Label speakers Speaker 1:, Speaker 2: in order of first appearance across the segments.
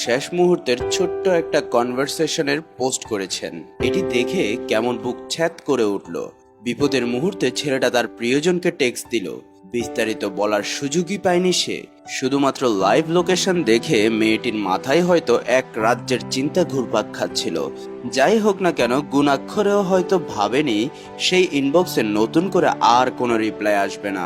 Speaker 1: শেষ মুহূর্তের ছোট্ট একটা কনভারসেশনের পোস্ট করেছেন। এটি দেখে কেমন বুক ছ্যাদ করে উঠল। বিপদের মুহূর্তে ছেলেটা তার প্রিয়জনকে টেক্সট দিল, বিস্তারিত বলার সুযোগই পায়নি সে। শুধুমাত্র লাইভ লোকেশন দেখে মেয়েটির মাথায় হয়তো এক রাজ্যের চিন্তা ঘুরপাক খাচ্ছিল। যাই হোক না কেন, গুণাক্ষরেও হয়তো ভাবেনি সেই ইনবক্সে নতুন করে আর কোনো রিপ্লাই আসবে না।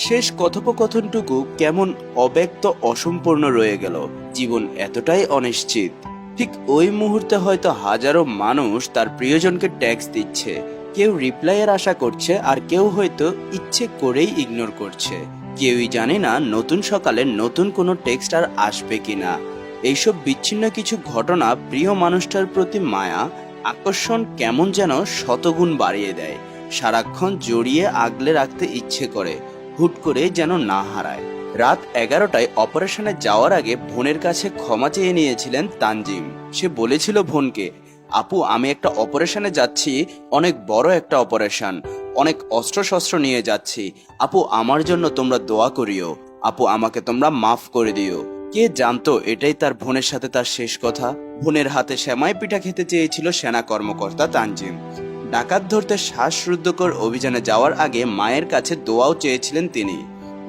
Speaker 1: শেষ কথোপকথনটুকু কেমন অব্যক্ত অসম্পূর্ণ রয়ে গেল। জীবন এতটাই অনিশ্চিত। ঠিক ওই মুহূর্তে হয়তো হাজারো মানুষ তার প্রিয়জনকে ট্যাক্স দিচ্ছে, কেউ রিপ্লাইয়ের আশা করছে, আর কেউ হয়তো ইচ্ছে করেই ইগনোর করছে। কেউই জানে না নতুন সকালে নতুন কোনো টেক্সট আর আসবে কিনা। এইসব বিচ্ছিন্ন কিছু ঘটনা প্রিয় মানুষটার প্রতি মায়া, আকর্ষণ কেমন যেন শতগুণ বাড়িয়ে দেয়। সারাক্ষণ জড়িয়ে আগলে রাখতে ইচ্ছে করে, হুট করে যেন না হারায়। রাত 11টায় অপারেশনে যাওয়ার আগে বোনের কাছে ক্ষমা চেয়ে নিয়েছিলেন তানজিম। সে বলেছিল বোনকে, আপু আমি একটা অপারেশনে যাচ্ছি, অনেক বড় একটা অপারেশন, অনেক অস্ত্রশস্ত্র নিয়ে যাচ্ছি। আপু আমার জন্য তোমরা দোয়া করিও, আপু আমাকে তোমরা মাফ করে দিও। কে জানতো এটাই তার বোনের সাথে তার শেষ কথা। বোনের হাতে সেমাই পিঠা খেতে চেয়েছিল সেনা কর্মকর্তা তানজিম। ডাকাত ধরতে শ্বাসরুদ্ধকর অভিযানে যাওয়ার আগে মায়ের কাছে দোয়াও চেয়েছিলেন তিনি।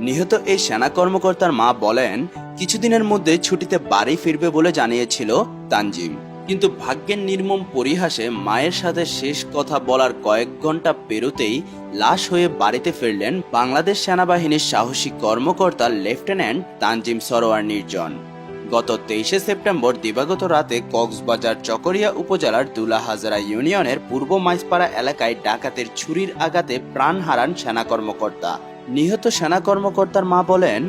Speaker 1: নিহত এই সেনা কর্মকর্তার মা বলেন, কিছুদিনের মধ্যে ছুটিতে বাড়ি ফিরবে বলে জানিয়েছিল তানজিম। কিন্তু ভাগ্যের নির্মম পরিহাসে মায়ের সাথে শেষ কথা বলার কয়েক ঘন্টা পেরোতেই লাশ হয়ে বাড়িতে ফিরলেন বাংলাদেশ সেনাবাহিনীর সাহসী কর্মকর্তা লেফটেন্যান্ট তানজিম সরোয়ার নির্জন। গত 23শে সেপ্টেম্বর দিবাগত রাতে কক্সবাজার চকরিয়া উপজেলার দুলাহাজারা ইউনিয়নের পূর্ব মাইজপাড়া এলাকায় ডাকাতের ছুরির আঘাতে প্রাণ হারান সেনা কর্মকর্তা। নিহত সেনা কর্মকর্তার মা বলেন,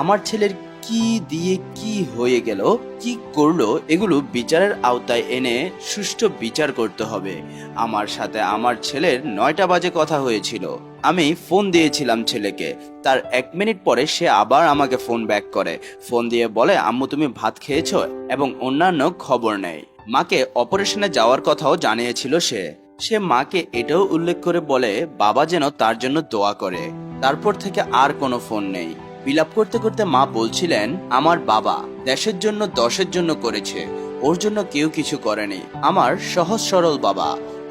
Speaker 1: আমার ছেলের কি দিয়ে কি হয়ে গেল, কি করলো, এগুলো বিচারের আওতায় এনে সুষ্ঠু বিচার করতে হবে। আমার সাথে আমার ছেলের 9টা বাজে কথা হয়েছিল। আমি ফোন দিয়েছিলাম ছেলেকে, তার 1 মিনিট পরে সে আবার আমাকে ফোন ব্যাক করে। ফোন দিয়ে বলে, আম্মু তুমি ভাত খেয়েছো, এবং অন্যান্য খবর নেই। মাকে অপারেশনে যাওয়ার কথাও জানিয়েছিল সে মাকে এটাও উল্লেখ করে বলে বাবা যেন তার জন্য দোয়া করে। তারপর থেকে আর কোনো ফোন নেই। বিলাপ করতে করতে মা বলছিলেন, আমার বাবা দেশের জন্য 10-এর জন্য করেছে, ওর জন্য কেউ কিছু করেনি। আমার সহজ সরল বাবা,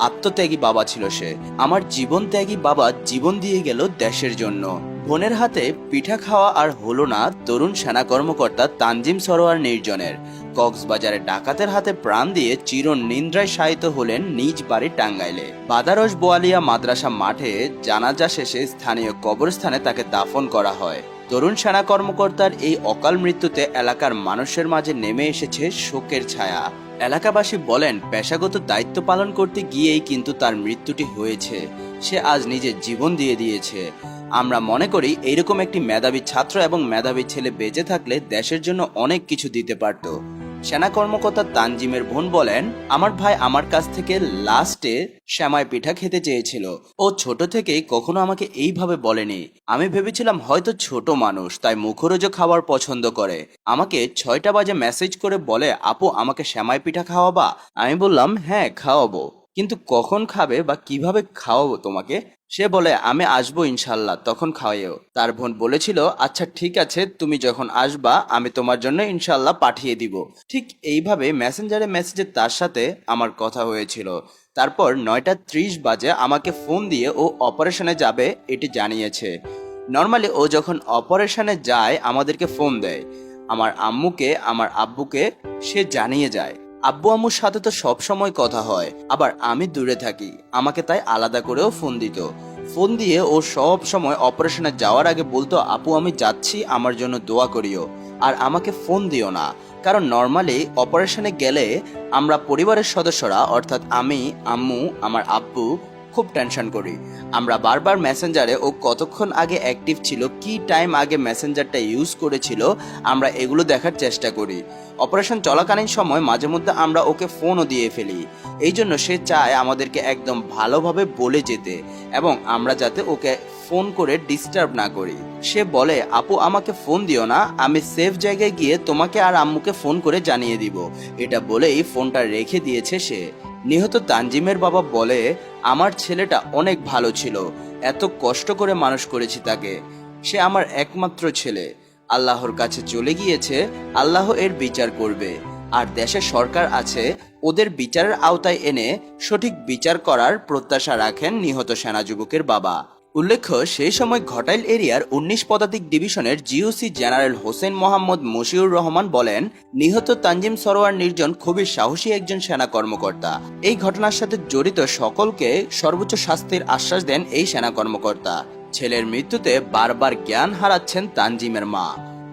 Speaker 1: আত্মত্যাগী বাবা ছিল সে। আমার জীবন ত্যাগী বাবা জীবন দিয়ে গেল দেশের জন্য। বোনের হাতে পিঠা খাওয়া আর হলো না তরুণ সেনা কর্মকর্তা তানজিম সরোয়ার নির্জনের। কক্সবাজারে ডাকাতের হাতে প্রাণ দিয়ে চির নিন্দ্রায় শায়িত হলেন নিজ বাড়ি টাঙ্গাইলে। বাদারস বোয়ালিয়া মাদ্রাসা মাঠে জানাজা শেষে স্থানীয় কবরস্থানে তাকে দাফন করা হয়। তরুণ সেনা কর্মকর্তার এই অকাল মৃত্যুতে এলাকার মানুষের মাঝে নেমে এসেছে শোকের ছায়া। এলাকাবাসী বলেন, পেশাগত দায়িত্ব পালন করতে গিয়েই কিন্তু তার মৃত্যুটি হয়েছে। সে আজ নিজের জীবন দিয়ে দিয়েছে। আমরা মনে করি এইরকম একটি মেধাবী ছাত্র এবং মেধাবী ছেলে বেঁচে থাকলে দেশের জন্য অনেক কিছু দিতে পারত। সেনা কর্মকর্তা তানজিমের বোন বলেন, আমার ভাই আমার কাছ থেকে লাস্টে সেমাই পিঠা খেতে চেয়েছিল। ও ছোট থেকেই কখনো আমাকে এইভাবে বলেনি। আমি ভেবেছিলাম হয়তো ছোট মানুষ, তাই মুখরোচক খাবার পছন্দ করে। আমাকে 6টা বাজে মেসেজ করে বলে, আপু আমাকে সেমাই পিঠা খাওয়াবা? আমি বললাম, হ্যাঁ খাওয়াবো, কিন্তু কখন খাবে বা কিভাবে খাওয়াবো তোমাকে? সে বলে, আমি আসবো ইনশাল্লাহ, তখন খাওয়াইও। তার বোন বলেছিল, আচ্ছা ঠিক আছে, তুমি যখন আসবা আমি তোমার জন্য ইনশাল্লাহ পাঠিয়ে দিব। ঠিক এইভাবে মেসেঞ্জারে মেসেজে তার সাথে আমার কথা হয়েছিল। তারপর 9টা 30 বাজে আমাকে ফোন দিয়ে ও অপারেশনে যাবে এটি জানিয়েছে। নর্মালি ও যখন অপারেশনে যায় আমাদেরকে ফোন দেয়। আমার আম্মুকে, আমার আব্বুকে সে জানিয়ে যায়। আব্বু আম্মুর সাথে তো সব সময় কথা হয়, আবার আমি দূরে থাকি, আমাকে তাই আলাদা করেও ফোন দিত। ফোন দিয়ে ও সব সময় অপারেশনে যাওয়ার আগে বলতো, আপু আমি যাচ্ছি, আমার জন্য দোয়া করিও, আর আমাকে ফোন দিও না। কারণ নর্মালি অপারেশনে গেলে আমরা পরিবারের সদস্যরা, অর্থাৎ আমি, আম্মু, আমার আব্বু খুব টেনশন করি। আমরা বারবার মেসেঞ্জারে ও কতক্ষণ আগে অ্যাক্টিভ ছিল, কি টাইম আগে মেসেঞ্জারটা ইউজ করেছিল, আমরা এগুলো দেখার চেষ্টা করি। অপারেশন চলাকালীন সময় মাঝে মধ্যে আমরা ওকে ফোনও দিয়ে ফেলি। এই জন্য সে চায় আমাদেরকে একদম ভালোভাবে বলে যেতে, এবং আমরা যাতে ওকে ফোন করে ডিস্টার্ব না করি। সে বলে, আপু আমাকে ফোন দিও না, আমি সেফ জায়গায় গিয়ে তোমাকে আর আম্মুকে ফোন করে জানিয়ে দিব। এটা বলেই ফোনটা রেখে দিয়েছে সে। নিহত তানজিমের বাবা বলে, আমার ছেলেটা অনেক ভালো ছিল, এত কষ্ট করে মানুষ করেছি তাকে, সে আমার একমাত্র ছেলে। আল্লাহর কাছে চলে গিয়েছে, আল্লাহ এর বিচার করবে। আর দেশের সরকার আছে ওদের বিচারের আওতায় এনে সঠিক বিচার করার প্রত্যাশা রাখেন নিহত সেনা যুবকের বাবা। উল্লেখ্য, সেই সময় ঘটাইল এরিয়ার 19 পদাতিক ডিভিশনের জিওসি জেনারেল হোসেন মোহাম্মদ মশিউর রহমান বলেন, নিহত তানজিম সরোয়ার নির্জন খুবই সাহসী একজন সেনা কর্মকর্তা। এই ঘটনার সাথে জড়িত সকলকে সর্বোচ্চ শাস্তির আশ্বাস দেন এই সেনা কর্মকর্তা। ছেলের মৃত্যুতে বারবার জ্ঞান হারাচ্ছেন তানজিমের মা।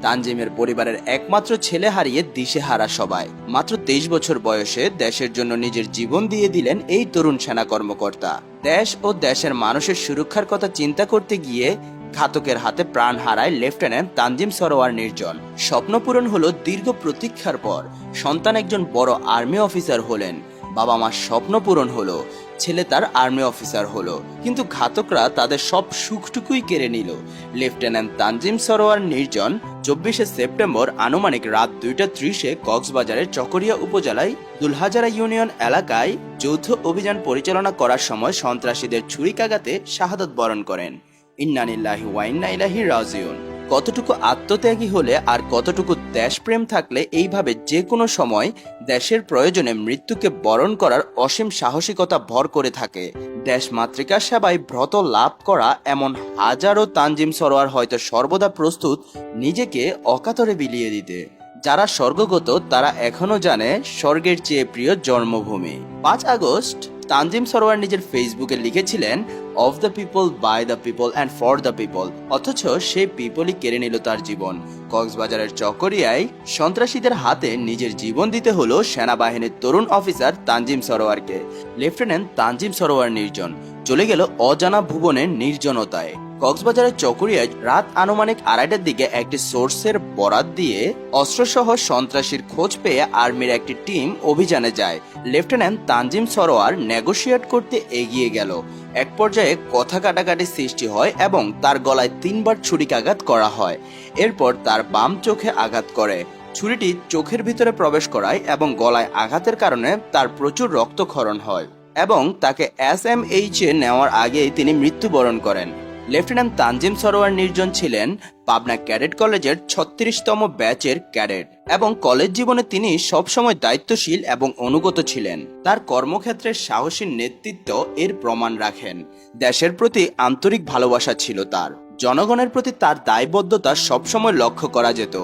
Speaker 1: তানজিমের পরিবারের একমাত্র ছেলে হারিয়ে দিশেহারা সবাই। মাত্র 23 বছর বয়সে দেশের জন্য নিজের জীবন দিয়ে দিলেন এই তরুণ সেনা কর্মকর্তা। দেশ ও দেশের মানুষের সুরক্ষার কথা চিন্তা করতে গিয়ে ঘাতকের হাতে প্রাণ হারায় লেফটেন্যান্ট তানজিম সরোয়ার নির্জন। স্বপ্ন পূরণ হলো দীর্ঘ প্রতীক্ষার পর। সন্তান একজন বড় আর্মি অফিসার হলেন, বাবা মার স্বপ্ন পূরণ হলো, ছেলে তার আর্মি অফিসার হলো, কিন্তু ঘাতকরা তাদের সব সুখটুকুই কেড়ে নিল। লেফটেন্যান্ট তানজিম সরোয়ার নির্জন 24শে সেপ্টেম্বর আনুমানিক রাত 2:30-এ কক্সবাজারের চকরিয়া উপজেলায় দুলহাজারা ইউনিয়ন এলাকায় যৌথ অভিযান পরিচালনা করার সময় সন্ত্রাসীদের ছুরিকাঘাতে শাহাদত বরণ করেন। ইন্না লিল্লাহি ওয়া ইন্না ইলাইহি রাজিউন। কতটুকু আত্মত্যাগী হলে আর কতটুকু দেশপ্রেম থাকলে এইভাবে যে কোনো সময় দেশের প্রয়োজনে মৃত্যুকে বরণ করার অসীম সাহসিকতা ভর করে থাকে। দেশ মাতৃকার সেবায় ব্রত লাভ করা এমন হাজারো তানজিম সরোয়ার হয়তো সর্বদা প্রস্তুত নিজেকে অকাতরে বিলিয়ে দিতে। যারা স্বর্গগত তারা এখনো জানে স্বর্গের চেয়ে প্রিয় জন্মভূমি। 5 আগস্ট তানজিম সরোয়ার নিজের ফেসবুকে লিখেছিলেন, of the people, by the people and for the people. অথচ সেই পিপলই কেড়ে নিল তার জীবন। কক্সবাজারের চকরিয়ায় সন্ত্রাসীদের হাতে নিজের জীবন দিতে হলো সেনাবাহিনীর তরুণ অফিসার তানজিম সরোয়ারকে। লেফটেন্যান্ট তানজিম সরোয়ার নির্জন চলে গেল অজানা ভুবনের নির্জনতায়। কক্সবাজারের চকরিয়ায় রাত আনুমানিক 2:30টার দিকে একটি সোর্সের বরাত দিয়ে অস্ত্রসহ সন্ত্রাসীর খোঁজ পেয়ে আর্মির একটি টিম অভিযানে যায়। লেফটেন্যান্ট তানজিম সরোয়ার নেগোশিয়েট করতে এগিয়ে গেল। এক পর্যায়ে কথা কাটাকাটি সৃষ্টি হয় এবং তার গলায় 3বার ছুরিকাঘাত করা হয়। এরপর তার বাম চোখে আঘাত করে। ছুরিটি চোখের ভিতরে প্রবেশ করায় এবং গলায় আঘাতের কারণে তার প্রচুর রক্তক্ষরণ হয় এবং তাকে SMH-এ নেওয়ার আগেই তিনি মৃত্যুবরণ করেন। লেফটেন্যান্ট তানজিম সরোয়ার নির্জন ছিলেন পাবনা ক্যাডেট কলেজের 36তম ব্যাচের ক্যাডেট এবং কলেজ জীবনে তিনি সবসময় দায়িত্বশীল এবং অনুগত ছিলেন। তার কর্মক্ষেত্রের সাহসী নেতৃত্ব এর প্রমাণ রাখেন। দেশের প্রতি আন্তরিক ভালোবাসা ছিল তার। জনগণের প্রতি তার দায়বদ্ধতা সবসময় লক্ষ্য করা যেত।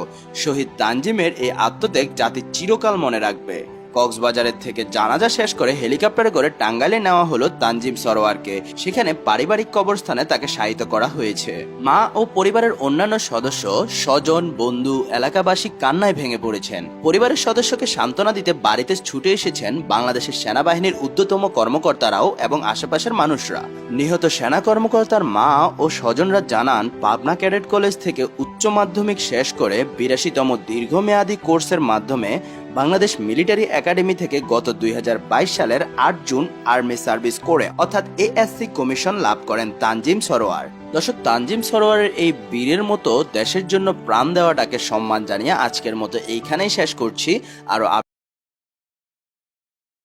Speaker 1: শহীদ তানজিমের এই আত্মত্যাগ জাতি চিরকাল মনে রাখবে। কক্সবাজারের থেকে জানাজা শেষ করে হেলিকপ্টারে করে টাঙ্গাইলে নেওয়া হলো তানজিম সরোয়ারকে। সেখানে পারিবারিক কবরস্থানে তাকে শায়িত করা হয়েছে। মা ও পরিবারের অন্যান্য সদস্য, স্বজন, বন্ধু, এলাকাবাসী কান্নায় ভেঙে পড়েছেন। পরিবারের সদস্যকে সান্ত্বনা দিতে বাড়িতে ছুটে এসেছেন বাংলাদেশের সেনাবাহিনীর ঊর্ধ্বতম কর্মকর্তারাও এবং আশেপাশের মানুষরা। নিহত সেনা কর্মকর্তার মা ও স্বজনরা জানান, পাবনা ক্যাডেট কলেজ থেকে উচ্চ মাধ্যমিক শেষ করে 82তম দীর্ঘমেয়াদী কোর্সের মাধ্যমে বাংলাদেশ মিলিটারি একাডেমি থেকে গত 2022 সালের 8 জুন আর্মি সার্ভিস করে অর্থাৎ ASC কমিশন লাভ করেন তানজিম সরোয়ার। দর্শক, তানজিম সরোয়ারের এই বীরের মতো দেশের জন্য প্রাণ দেওয়াটাকে সম্মান জানিয়ে আজকের মতো এইখানেই শেষ করছি। আরো